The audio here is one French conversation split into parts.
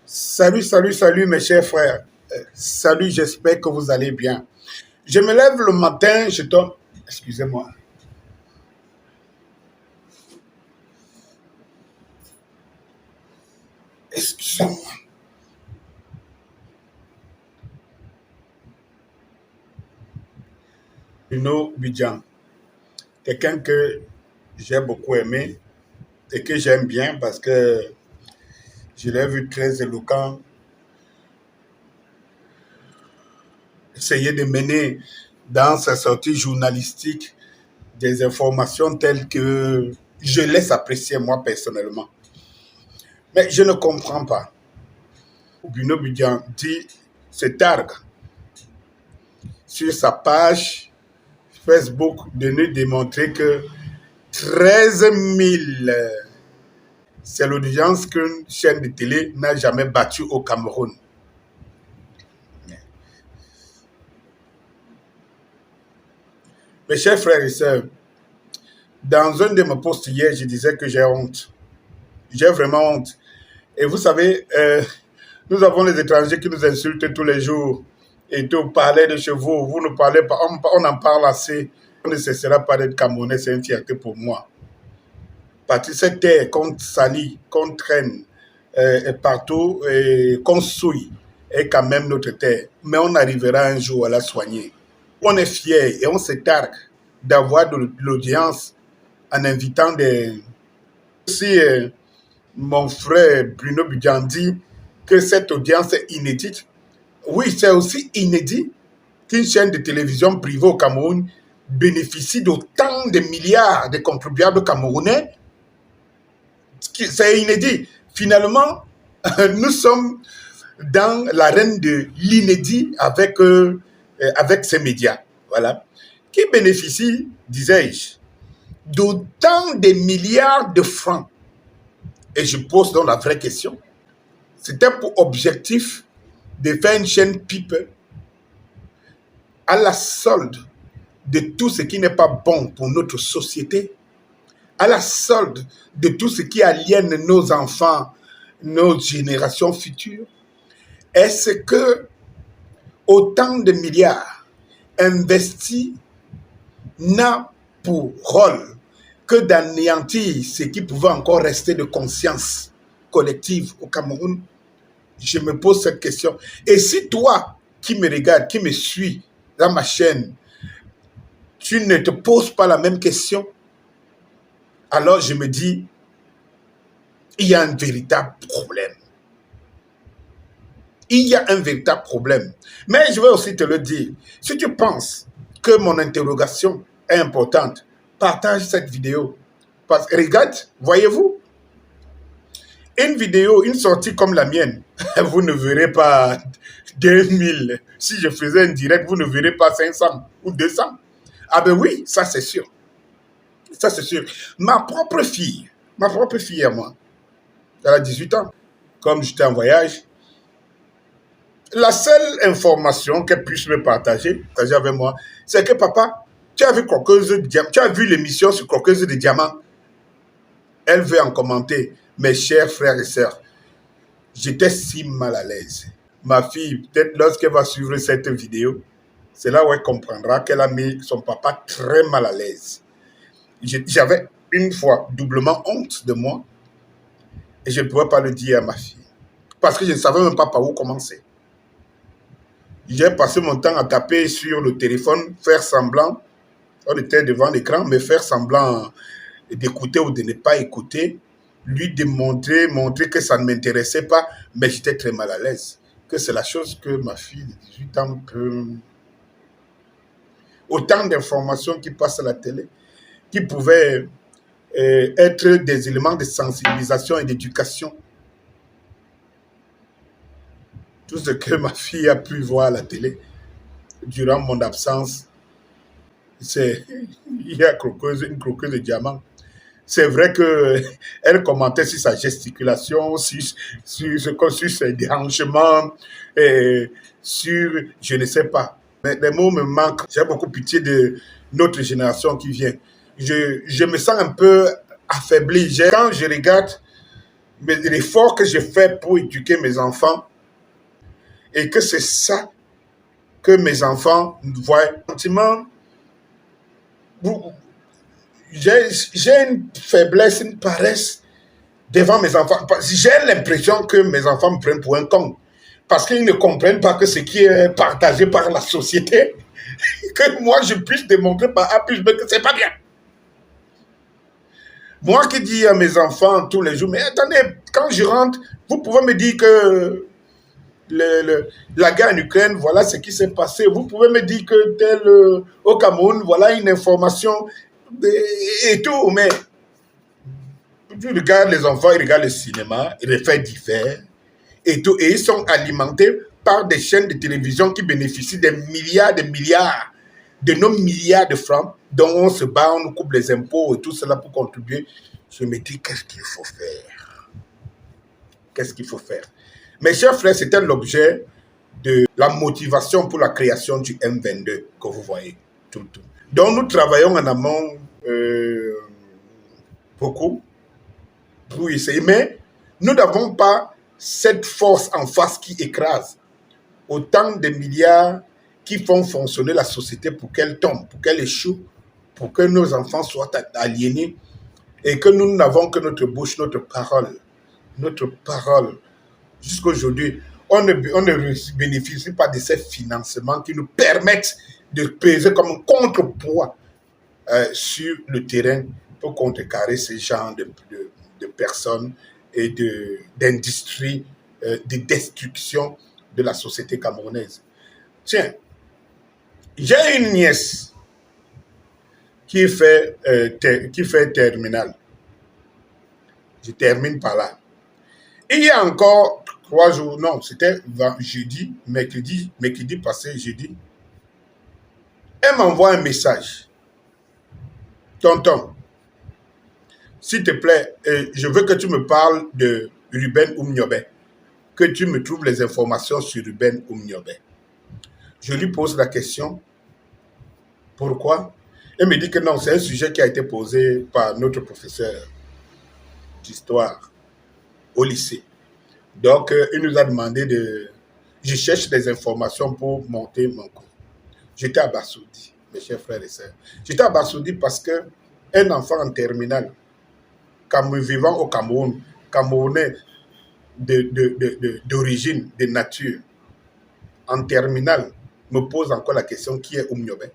Salut, salut, salut mes chers frères. Salut, j'espère que vous allez bien. Je me lève le matin, je tombe... Excusez-moi. Excusez-moi. Bruno Bidjan, quelqu'un que j'ai beaucoup aimé et que j'aime bien parce que je l'ai vu très éloquent, essayer de mener dans sa sortie journalistique des informations telles que je laisse apprécier moi personnellement. Mais je ne comprends pas. Bruno Bidjan dit, se targue sur sa page Facebook de nous démontrer que 13 000, c'est l'audience qu'une chaîne de télé n'a jamais battue au Cameroun. Mes chers frères et sœurs, dans un de mes posts hier, je disais que j'ai honte. J'ai vraiment honte. Et vous savez, nous avons les étrangers qui nous insultent tous les jours. Et tout, parler de chevaux, vous ne parlez pas, on en parle assez. On ne cessera pas d'être Camerounais, c'est une fierté pour moi. Parce que cette terre qu'on salit, qu'on traîne partout, qu'on souille, est quand même notre terre. Mais on arrivera un jour à la soigner. On est fiers et on se targue d'avoir de l'audience en invitant des... Si mon frère Bruno Bidjan dit que cette audience est inédite, oui, c'est aussi inédit qu'une chaîne de télévision privée au Cameroun bénéficie d'autant de milliards de contribuables camerounais. C'est inédit. Finalement, nous sommes dans l'arène de l'inédit avec ces médias. Voilà. Qui bénéficie, disais-je, d'autant de milliards de francs. Et je pose donc la vraie question. C'était pour objectif de faire une chaîne people à la solde de tout ce qui n'est pas bon pour notre société, à la solde de tout ce qui aliène nos enfants, nos générations futures. Est-ce que autant de milliards investis n'a pour rôle que d'anéantir ce qui pouvait encore rester de conscience collective au Cameroun? Je me pose cette question. Et si toi, qui me regarde, qui me suis dans ma chaîne, tu ne te poses pas la même question, alors je me dis, il y a un véritable problème. Il y a un véritable problème. Mais je vais aussi te le dire, si tu penses que mon interrogation est importante, partage cette vidéo. Parce que regarde, voyez-vous, une vidéo, une sortie comme la mienne, vous ne verrez pas 2000. Si je faisais un direct, vous ne verrez pas 500 ou 200. Ah ben oui, ça c'est sûr. Ça c'est sûr. Ma propre fille à moi, elle a 18 ans. Comme j'étais en voyage, la seule information qu'elle puisse me partager avec moi, c'est que papa, tu as vu Croqueuse de Diamant, tu as vu l'émission sur Croqueuse de Diamant. Elle veut en commenter. Mes chers frères et sœurs, j'étais si mal à l'aise. Ma fille, peut-être lorsqu'elle va suivre cette vidéo, c'est là où elle comprendra qu'elle a mis son papa très mal à l'aise. J'avais une fois doublement honte de moi et je ne pouvais pas le dire à ma fille. Parce que je ne savais même pas par où commencer. J'ai passé mon temps à taper sur le téléphone, faire semblant, on était devant l'écran, mais faire semblant d'écouter ou de ne pas écouter, lui montrer que ça ne m'intéressait pas, mais j'étais très mal à l'aise. Que c'est la chose que ma fille de 18 ans peut... Autant d'informations qui passent à la télé, qui pouvaient être des éléments de sensibilisation et d'éducation. Tout ce que ma fille a pu voir à la télé durant mon absence, c'est il y a une croqueuse de diamant. C'est vrai qu'elle commentait sur sa gesticulation, sur ses dérangements, sur je ne sais pas. Mais les mots me manquent. J'ai beaucoup pitié de notre génération qui vient. Je me sens un peu affaibli. Quand je regarde mais l'effort que j'ai fait pour éduquer mes enfants, et que c'est ça que mes enfants voient. Sentiment, j'ai une faiblesse, une paresse devant mes enfants. J'ai l'impression que mes enfants me prennent pour un con. Parce qu'ils ne comprennent pas que ce qui est partagé par la société, que moi je puisse démontrer par A plus B que c'est pas bien. Moi qui dis à mes enfants tous les jours, mais attendez, quand je rentre, vous pouvez me dire que la guerre en Ukraine, voilà ce qui s'est passé. Vous pouvez me dire que tel au Cameroun, voilà une information et tout, mais tu regardes les enfants, ils regardent le cinéma, les faits divers et tout, et ils sont alimentés par des chaînes de télévision qui bénéficient des milliards, de nos milliards de francs dont on se bat, on nous coupe les impôts et tout cela pour contribuer. Je me dis, qu'est-ce qu'il faut faire? Qu'est-ce qu'il faut faire? Mes chers frères, c'était l'objet de la motivation pour la création du M22 que vous voyez. Tout. Donc nous travaillons en amont beaucoup pour essayer, mais nous n'avons pas cette force en face qui écrase autant de milliards qui font fonctionner la société pour qu'elle tombe, pour qu'elle échoue, pour que nos enfants soient aliénés et que nous n'avons que notre bouche, notre parole. Notre parole. Jusqu'aujourd'hui, on ne bénéficie pas de ces financements qui nous permettent de peser comme un contrepoids sur le terrain pour contrecarrer ce genre de personnes et d'industries de destruction de la société camerounaise. Tiens, j'ai une nièce qui fait terminale. Je termine par là. Il y a encore 3 jours, non, c'était jeudi, mercredi passé, jeudi. Elle m'envoie un message. Tonton, s'il te plaît, je veux que tu me parles de Ruben Oumniobé, que tu me trouves les informations sur Ruben Oumniobé. Je lui pose la question, pourquoi? Elle me dit que non, c'est un sujet qui a été posé par notre professeur d'histoire au lycée. Donc, il nous a demandé de... Je cherche des informations pour monter mon cours. J'étais à Bassoudi, mes chers frères et sœurs. J'étais à Bassoudi parce qu'un enfant en terminale, vivant au Cameroun, Camerounais d'origine, de nature, en terminale, me pose encore la question qui est Oumniobé.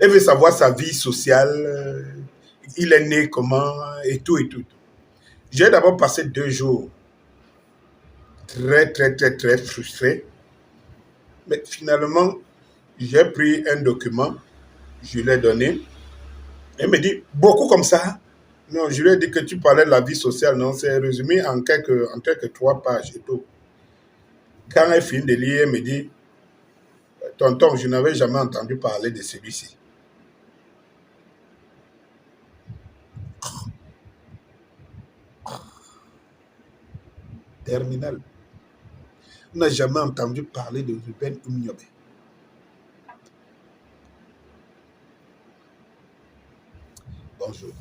Elle veut savoir sa vie sociale, il est né comment, et tout, et tout. J'ai d'abord passé 2 jours très frustré. Mais finalement, j'ai pris un document, je l'ai donné. Elle me dit, beaucoup comme ça. Non, je lui ai dit que tu parlais de la vie sociale. Non, c'est résumé en quelques 3 pages et tout. Quand elle finit de lire, elle me dit, tonton, je n'avais jamais entendu parler de celui-ci. Terminal. On n'a jamais entendu parler de Ruben Oumniobé. Bonjour.